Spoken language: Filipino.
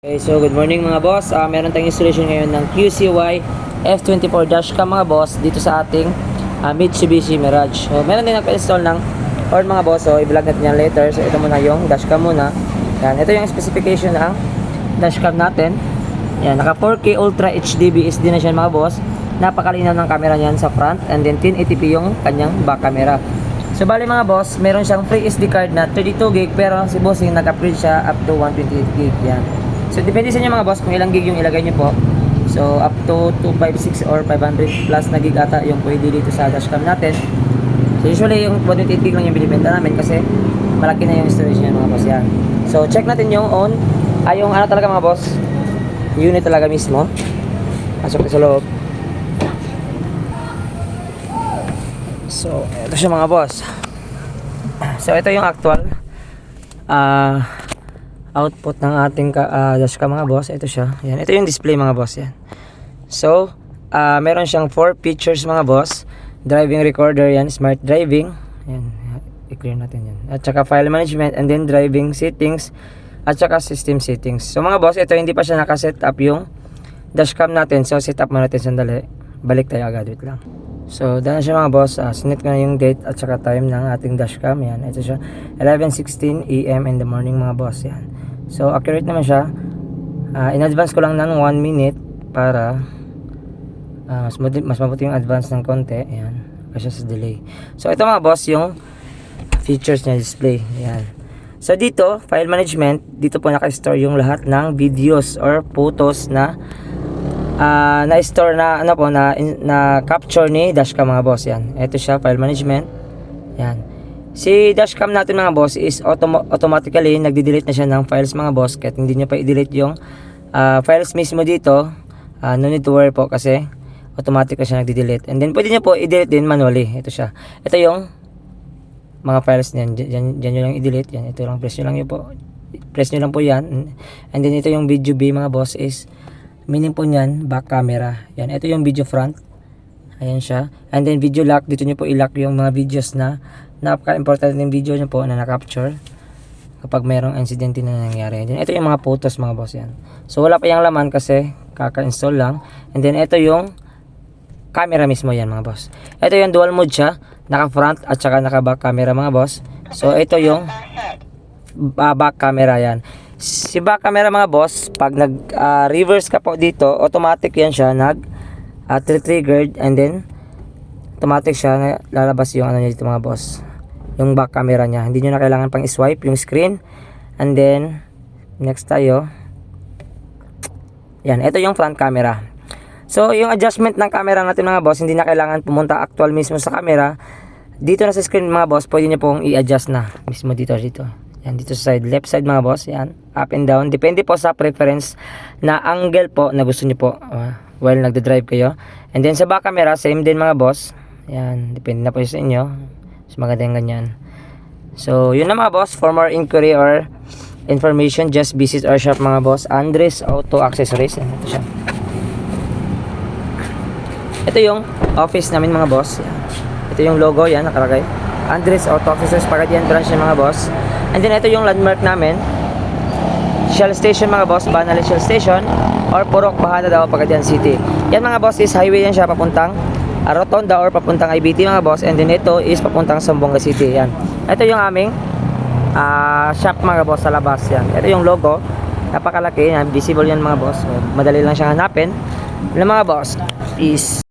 Okay, so good morning mga boss. Meron tayong installation ngayon ng QCY F24 dashcam mga boss dito sa ating Mitsubishi Mirage. So meron din nagpa-install ng horn mga boss. So i-vlog natin yan later. So ito muna yung dashcam muna. Yan, ito yung specification ng dashcam natin. Yan, naka 4K Ultra HD BSD na siya mga boss. Napakalinaw ng camera niyan sa front and then 1080p yung kanyang back camera. So bali mga boss, meron siyang free SD card na 32GB pero si bossing nag-upgrade siya up to 128GB. Yan. So depende sa inyo mga boss kung ilang gig yung ilagay nyo po. So up to 256 or 500 plus na gig ata yung pwede dito sa dashcam natin. So usually yung 128 gig lang yung binibenta namin kasi malaki na yung storage niya mga boss. Yan. So check natin yung on. Yung ano talaga mga boss, unit talaga mismo. Pasok sa loob. So ito siya mga boss. So ito yung actual output ng ating dashcam mga boss. Ito siya. Yan. Ito yung display mga boss. Yan. So, meron siyang 4 features mga boss. Driving recorder yan. Smart driving. Yan. I-clear natin yan. At saka file management and then driving settings at saka system settings. So mga boss, ito hindi pa siya nakaset up yung dashcam natin. So set up muna natin sandali. Balik tayo agad. Wait lang. So, dahil siya mga boss. Sinet ko na yung date at saka time ng ating dashcam. Yan. Ito siya. 11:16 AM in the morning mga boss. Yan. So accurate naman siya. In advance ko lang ng 1 minute para mas mabuti yung advance ng konti. Ayan. Kasi sa delay. So ito mga boss yung features niya display. Ayan. So dito, file management, dito po naka-store yung lahat ng videos or photos na na-store na ano po na capture ni dashcam mga boss. Yan. Ito siya, file management. Yan. Si dashcam natin mga boss is automatically nagde-delete na siya ng files mga boss. Kahit hindi niya pa i-delete yung files mismo dito, no need to worry po kasi automatic na siya nagde-delete. And then pwede niya po i-delete din manually. Ito siya. Ito yung mga files niyan. Diyan nyo lang i-delete. Yan. Ito lang, press nyo lang yun po. Press nyo lang po yan. And then ito yung video B mga boss is meaning po niyan, back camera. Yan. Ito yung video front. Ayan siya. And then video lock. Dito nyo po i-lock yung mga videos na napaka-important yung video nyo po na na-capture kapag mayroong incident na nangyari. And then, ito yung mga photos mga boss yan. So wala pa yung laman kasi kaka-install lang. And then ito yung camera mismo yan mga boss. Ito yung dual mode siya, naka-front at saka naka-back camera mga boss. So ito yung back camera yan. Si back camera mga boss, pag nag-reverse ka po dito, automatic yan siya triggered and then automatic siya lalabas yung ano niya dito mga boss, yung back camera niya. Hindi nyo na kailangan pang i-swipe yung screen. And then next tayo, yan, ito yung front camera. So yung adjustment ng camera natin mga boss, hindi na kailangan pumunta actual mismo sa camera. Dito na sa screen mga boss, pwede nyo pong i-adjust na mismo dito. Yan, dito sa side, left side mga boss. Yan, up and down, depende po sa preference na angle po na gusto nyo po while nagde-drive kayo. And then sa back camera, same din mga boss. Yan, depende na po sa inyo. Mas maganda yung ganyan. So, yun na mga boss. For more inquiry or information, just visit our shop mga boss. Andres Auto Accessories. Yan, ito siya. Ito yung office namin mga boss. Yan. Ito yung logo, yan, nakalagay. Andres Auto Accessories, Pagadian branch ng mga boss. And then ito yung landmark namin. Shell Station mga boss, Banale Shell Station or Purok Bahala daw, Pagadian City. Yan mga boss is highway yan siya papuntang Rotonda or papuntang IBT mga boss. And then ito is papuntang Zamboanga City. Yan. Ito yung aming shop mga boss sa labas. Yan. Ito yung logo. Napakalaki. Yan. Visible yan mga boss. So, madali lang siyang hanapin. Yan mga boss is